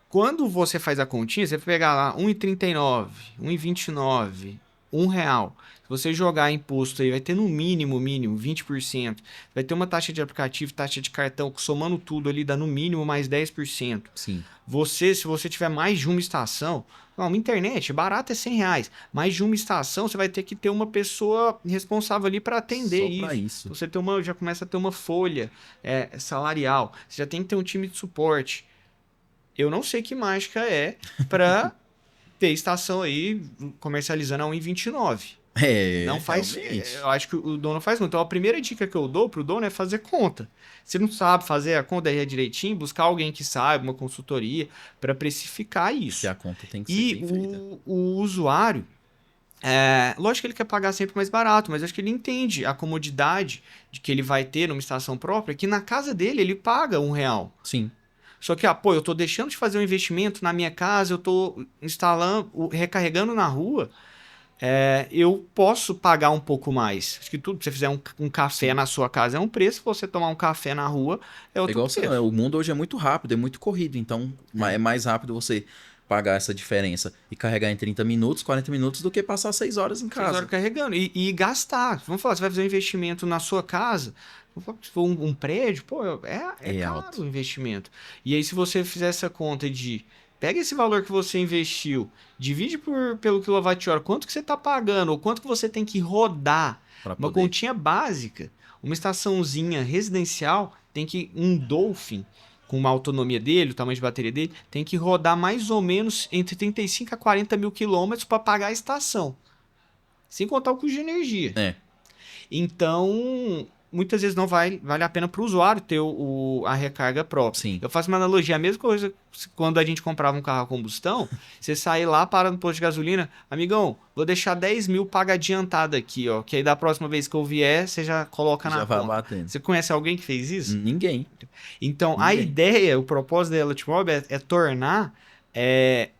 Quando você faz a continha, você vai pegar lá R$1,39, R$1,29, R$1. Se você jogar imposto aí, vai ter no mínimo 20%. Vai ter uma taxa de aplicativo, taxa de cartão, somando tudo ali, dá no mínimo mais 10%. Sim. Se você tiver mais de uma estação, uma internet barata é R$100. Mais de uma estação, você vai ter que ter uma pessoa responsável ali para atender Só pra isso. Você já começa a ter uma folha salarial. Você já tem que ter um time de suporte. Eu não sei que mágica é para ter estação aí comercializando a R$1,29. Não faz. Eu acho que o dono faz conta. Então a primeira dica que eu dou pro dono é fazer conta. Se não sabe fazer a conta aí direitinho, buscar alguém que saiba, uma consultoria, para precificar isso. Que a conta tem que ser bem feita. O usuário, lógico que ele quer pagar sempre mais barato, mas acho que ele entende a comodidade de que ele vai ter numa estação própria, que na casa dele ele paga R$1. Sim. Só que, eu tô deixando de fazer um investimento na minha casa, eu tô instalando, recarregando na rua, eu posso pagar um pouco mais. Acho que tudo, se você fizer um café na sua casa é um preço, se você tomar um café na rua é outro preço. O mundo hoje é muito rápido, é muito corrido, então é mais rápido você pagar essa diferença e carregar em 30 minutos, 40 minutos, do que passar 6 horas em casa. 6 horas carregando e gastar. Vamos falar, você vai fazer um investimento na sua casa, se for um prédio, é caro alto o investimento. E aí, se você fizer essa conta de pega esse valor que você investiu, divide pelo quilowatt-hora, quanto que você está pagando, ou quanto que você tem que rodar. Uma continha básica, uma estaçãozinha residencial, um Dolphin, com uma autonomia dele, o tamanho de bateria dele, tem que rodar mais ou menos entre 35 a 40 mil quilômetros para pagar a estação. Sem contar o custo de energia. Então, muitas vezes não vale a pena para o usuário ter a recarga própria. Sim. Eu faço uma analogia, a mesma coisa quando a gente comprava um carro a combustão, você sai lá, para no posto de gasolina, amigão, vou deixar 10 mil paga adiantada aqui, que aí da próxima vez que eu vier, você já coloca na conta. Já vai batendo. Você conhece alguém que fez isso? Ninguém. Então, a ideia, o propósito da Elotimob é tornar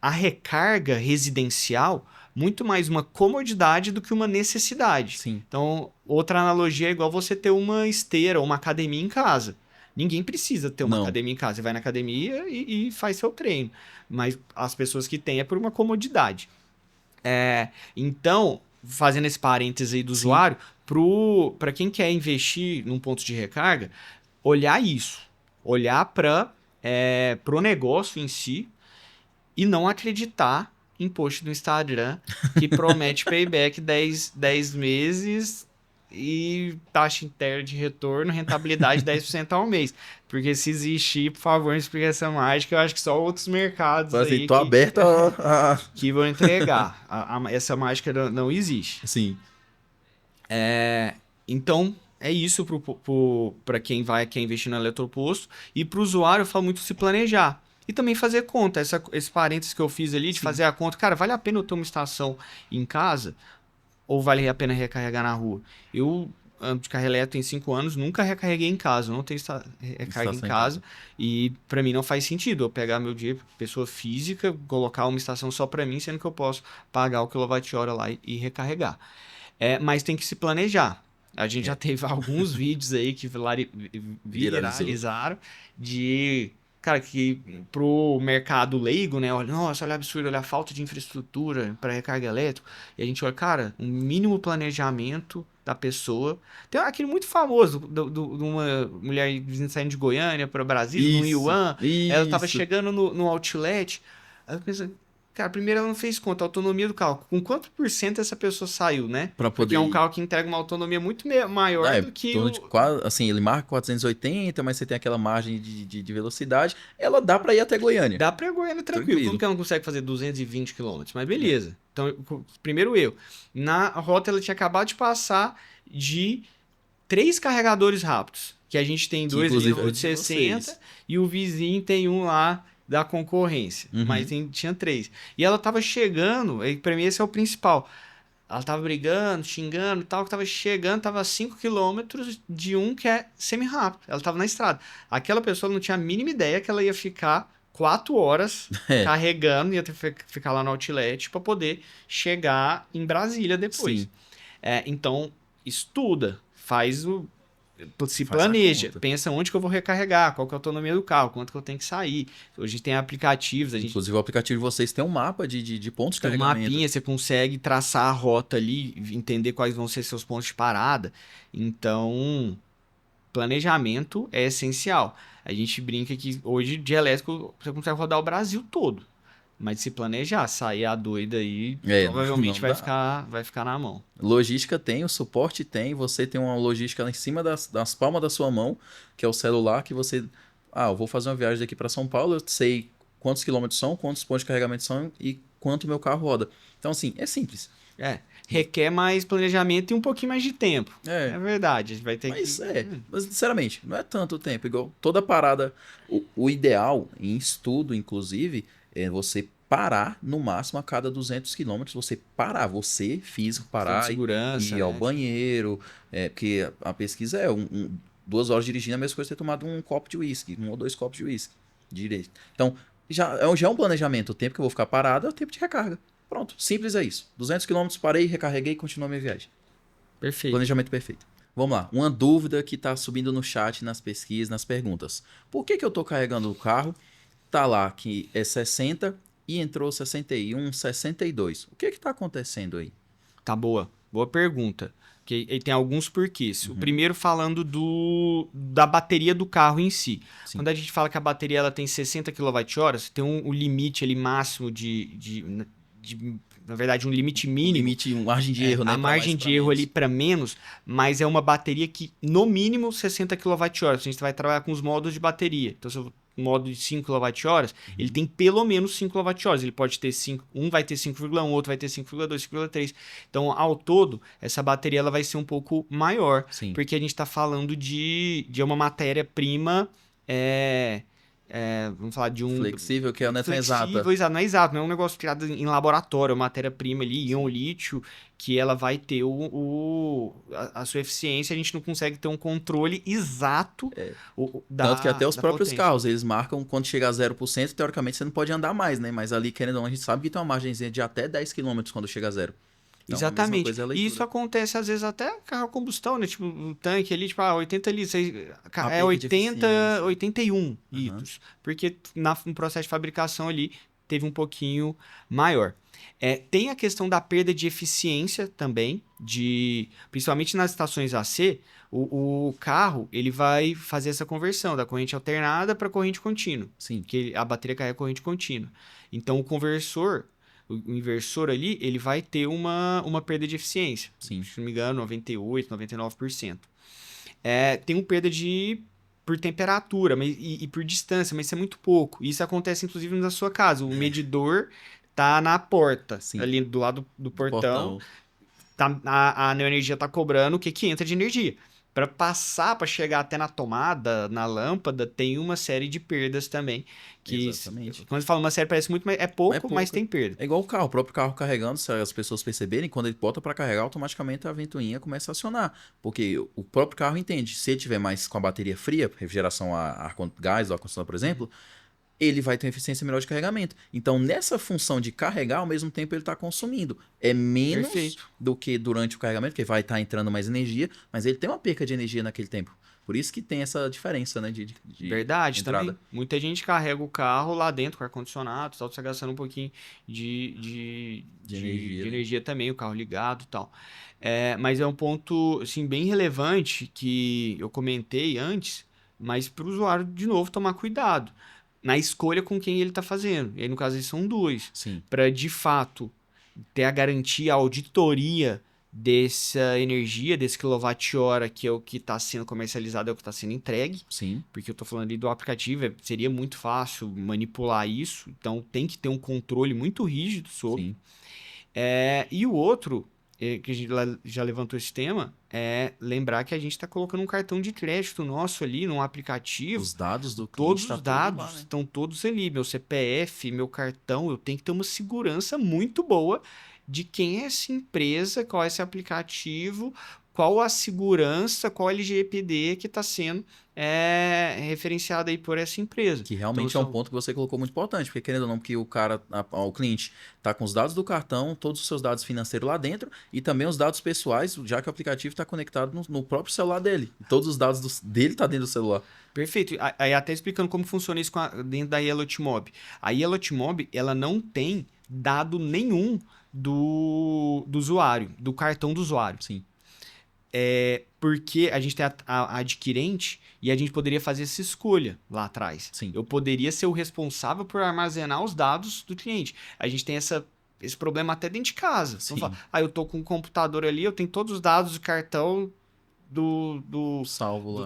a recarga residencial muito mais uma comodidade do que uma necessidade. Sim. Então, outra analogia é igual você ter uma esteira ou uma academia em casa. Ninguém precisa ter uma academia em casa. Você vai na academia e faz seu treino. Mas as pessoas que têm é por uma comodidade. Então, fazendo esse parênteses aí do usuário, para quem quer investir num ponto de recarga, olhar isso. Olhar para o negócio em si e não acreditar em post do Instagram que promete payback 10 meses e taxa interna de retorno, rentabilidade 10% ao mês. Porque se existir, por favor, não explique essa mágica, eu acho que só outros mercados aí tô aberto que vão entregar. Essa mágica não existe. Sim. Então, é isso para quem quer investir no eletroposto. E para o usuário, eu falo muito se planejar. E também fazer conta, esse parênteses que eu fiz ali, de fazer a conta. Cara, vale a pena eu ter uma estação em casa? Ou vale a pena recarregar na rua? Eu ando de carro elétrico tem 5 anos, nunca recarreguei em casa. Eu não tenho recarga em casa. E para mim não faz sentido eu pegar meu dinheiro, pessoa física, colocar uma estação só para mim, sendo que eu posso pagar o quilowatt-hora lá e recarregar. Mas tem que se planejar. A gente já teve alguns vídeos aí que viralizaram de... Cara, que pro mercado leigo, né? Olha, nossa, olha absurdo, olha a falta de infraestrutura para recarga elétrica. E a gente olha, cara, um mínimo planejamento da pessoa. Tem aquele muito famoso de uma mulher saindo de Goiânia para Brasília, no Iuan. Ela tava chegando no outlet. Aí eu pensei, Cara, primeiro ela não fez conta, a autonomia do carro. Com quanto por cento essa pessoa saiu, né? Pra poder... Porque é um carro que entrega uma autonomia muito maior do que o... Assim, ele marca 480, mas você tem aquela margem de velocidade. Ela dá pra ir até Goiânia. Dá pra Goiânia tranquilo. Como que ela não consegue fazer 220 km? Mas beleza. Então, primeiro erro. Na rota ela tinha acabado de passar de 3 carregadores rápidos. Que a gente tem dois de 60 e o vizinho tem um lá da concorrência. Mas tinha 3. E ela tava chegando, e pra mim esse é o principal. Ela tava brigando, xingando e tal, que tava chegando, tava a 5 km de um que é semi-rápido. Ela tava na estrada. Aquela pessoa não tinha a mínima ideia que ela ia ficar 4 horas carregando, ia ter que ficar lá no outlet para poder chegar em Brasília depois. Então, estuda, se planeja, pensa onde que eu vou recarregar, qual que é a autonomia do carro, quanto que eu tenho que sair. Hoje tem aplicativos. Inclusive o aplicativo de vocês tem um mapa de pontos de carregamento. Tem um mapinha, você consegue traçar a rota ali, entender quais vão ser seus pontos de parada. Então, planejamento é essencial. A gente brinca que hoje de elétrico você consegue rodar o Brasil todo. Mas se planejar, sair a doida aí, provavelmente vai ficar na mão. Logística tem, o suporte tem, você tem uma logística em cima das palmas da sua mão, que é o celular, que você... eu vou fazer uma viagem daqui para São Paulo, eu sei quantos quilômetros são, quantos pontos de carregamento são e quanto meu carro roda. Então, assim, é simples. Requer mais planejamento e um pouquinho mais de tempo. É verdade, a gente vai ter mas sinceramente, não é tanto tempo. Igual toda parada, o ideal, em estudo, inclusive, é você parar no máximo a cada 200 quilômetros, você físico, parar segurança, ir ao banheiro, porque a pesquisa é 2 horas dirigindo, é a mesma coisa que ter tomado um copo de uísque, 1 ou 2 copos de uísque direito. Então, já é um planejamento. O tempo que eu vou ficar parado é o tempo de recarga. Pronto, simples é isso. 200 quilômetros, parei, recarreguei e continuo a minha viagem. Perfeito. Planejamento perfeito. Vamos lá, uma dúvida que está subindo no chat, nas pesquisas, nas perguntas. Por que eu estou carregando o carro? Tá lá que é 60 e entrou 61, 62. O que está acontecendo aí? Tá boa pergunta. Que tem alguns porquês. O primeiro falando da bateria do carro em si. Sim. Quando a gente fala que a bateria ela tem 60 kWh, tem um limite ali máximo na verdade, um limite mínimo. Margem de erro, né? A margem de erro ali para menos, mas é uma bateria que, no mínimo, 60 kWh. A gente vai trabalhar com os modos de bateria. Então, se eu modo de 5 kWh, ele tem pelo menos 5 kWh. Ele pode ter 5, um vai ter 5,1, outro vai ter 5,2, 5,3. Então, ao todo, essa bateria ela vai ser um pouco maior. Sim. Porque a gente está falando de uma matéria-prima... vamos falar de um... Flexível, que não é tão exata. Não é exato, não é um negócio criado em laboratório, é uma matéria-prima ali, íon lítio, que ela vai ter a sua eficiência, a gente não consegue ter um controle exato Tanto que até os próprios potência. carros, eles marcam quando chega a 0%, teoricamente você não pode andar mais, né? Mas ali, querendo ou não, a gente sabe que tem uma margenzinha de até 10 km quando chega a 0. Então, exatamente. E isso acontece às vezes até carro a combustão, né? Tipo, um tanque ali, tipo, 80 litros. É 80, 81 litros. Porque no processo de fabricação ali teve um pouquinho maior. Tem a questão da perda de eficiência também, principalmente nas estações AC, o carro ele vai fazer essa conversão da corrente alternada para corrente contínua. Sim. Que a bateria carrega corrente contínua. Então, o inversor ali, ele vai ter uma perda de eficiência. Sim. Se não me engano, 98%, 99%. Tem uma perda por temperatura e por distância, mas isso é muito pouco. Isso acontece, inclusive, na sua casa. O medidor tá na porta, sim, ali do lado do portão. A neoenergia tá cobrando o que entra de energia. Para passar, para chegar até na tomada, na lâmpada, tem uma série de perdas também. Exatamente. Quando você fala uma série, parece muito, mas é pouco, mas tem perda. É igual o carro, o próprio carro carregando, se as pessoas perceberem, quando ele bota para carregar, automaticamente a ventoinha começa a acionar. Porque o próprio carro entende, se ele tiver mais com a bateria fria, refrigeração a gás ou ar-condicionado, por exemplo, ele vai ter uma eficiência melhor de carregamento. Então, nessa função de carregar, ao mesmo tempo ele está consumindo. É menos do que durante o carregamento, porque vai estar entrando mais energia, mas ele tem uma perca de energia naquele tempo. Por isso que tem essa diferença, né? De verdade, entrada. Também. Muita gente carrega o carro lá dentro com ar-condicionado, tá gastando um pouquinho de energia também, o carro ligado e tal. Mas é um ponto assim, bem relevante que eu comentei antes, mas para o usuário, de novo, tomar cuidado. na escolha com quem ele está fazendo. E aí, no caso, eles são dois. Sim. Para, de fato, ter a garantia, a auditoria dessa energia, desse quilowatt-hora, que é o que está sendo comercializado, é o que está sendo entregue. Sim. Porque eu estou falando ali do aplicativo, seria muito fácil manipular isso. Então, tem que ter um controle muito rígido sobre. Sim. E o outro, que a gente já levantou esse tema, é lembrar que a gente está colocando um cartão de crédito nosso ali num aplicativo. Os dados do cliente todos os dados estão todos ali. Meu CPF, meu cartão, eu tenho que ter uma segurança muito boa de quem é essa empresa, qual é esse aplicativo, qual a segurança, qual a LGPD que está sendo referenciada aí por essa empresa. Que realmente então, é um ponto que você colocou muito importante, porque querendo ou não, porque o cliente está com os dados do cartão, todos os seus dados financeiros lá dentro e também os dados pessoais, já que o aplicativo está conectado no próprio celular dele. Todos os dados dele estão dentro do celular. Perfeito. Aí até explicando como funciona isso dentro da Yellowtmob. A Yellowtmob, ela não tem dado nenhum do usuário, do cartão do usuário. Sim. Porque a gente tem a adquirente e a gente poderia fazer essa escolha lá atrás. Sim. Eu poderia ser o responsável por armazenar os dados do cliente. A gente tem esse problema até dentro de casa. Então, fala, eu tô com um computador ali, eu tenho todos os dados do cartão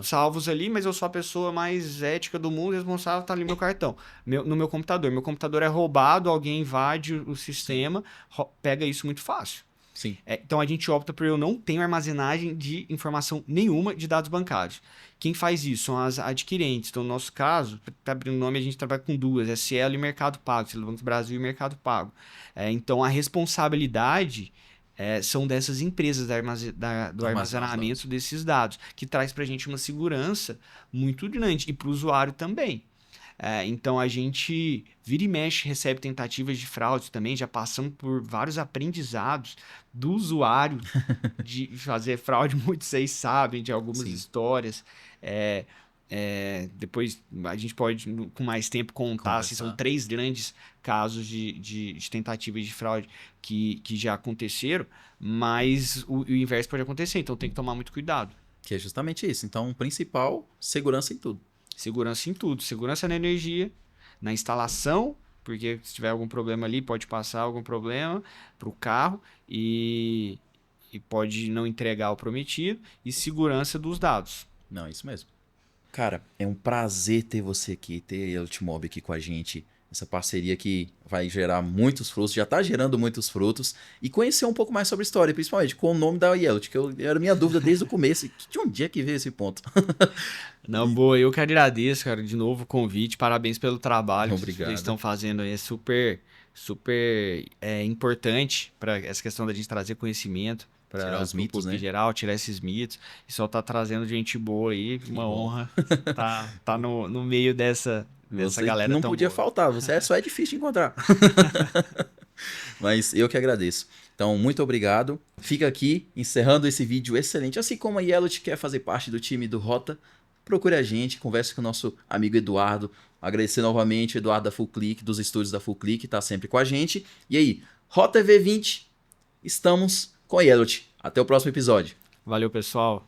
salvos ali, mas eu sou a pessoa mais ética do mundo, responsável, tá ali meu cartão. No meu computador. Meu computador é roubado, alguém invade o sistema, pega isso muito fácil. Sim. Então a gente opta por eu não ter armazenagem de informação nenhuma de dados bancários. Quem faz isso são as adquirentes. Então, no nosso caso, para abrir o nome, a gente trabalha com duas, SL e Mercado Pago, Banco Brasil e Mercado Pago. Então, a responsabilidade são dessas empresas do armazenamento desses dados, que traz para a gente uma segurança muito grande e para o usuário também. Então a gente vira e mexe, recebe tentativas de fraude também, já passamos por vários aprendizados do usuário de fazer fraude, muitos vocês sabem de algumas histórias. Depois a gente pode, com mais tempo, contar. Assim, são 3 grandes casos de tentativas de fraude que já aconteceram, mas o inverso pode acontecer, então tem que tomar muito cuidado. Que é justamente isso. Então, o principal, segurança em tudo. Segurança em tudo. Segurança na energia, na instalação, porque se tiver algum problema ali, pode passar algum problema para o carro e pode não entregar o prometido. E segurança dos dados. Não, isso mesmo. Cara, é um prazer ter você aqui, ter a Yellowtmob aqui com a gente. Essa parceria que vai gerar muitos frutos, já está gerando muitos frutos. E conhecer um pouco mais sobre a história, principalmente com o nome da Yellowt, que era minha dúvida desde o começo. De onde é que veio esse ponto? Não, boa, eu que agradeço, cara, de novo o convite. Parabéns pelo trabalho Obrigado. que vocês estão fazendo aí. É super importante para essa questão da gente trazer conhecimento. Para tirar os mitos, né? Em geral, tirar esses mitos. E só tá trazendo gente boa aí. Uma honra tá no meio dessa galera não tão podia boa. faltar, você só é difícil de encontrar. Mas eu que agradeço. Então, muito obrigado. Fica aqui, encerrando esse vídeo excelente. Assim como a Yellowt quer fazer parte do time do Rota, procure a gente, converse com o nosso amigo Eduardo. Agradecer novamente o Eduardo da Full Click, dos estúdios da Full Click, tá sempre com a gente. E aí, Rota EV20, estamos com a Yellowt. Até o próximo episódio. Valeu, pessoal.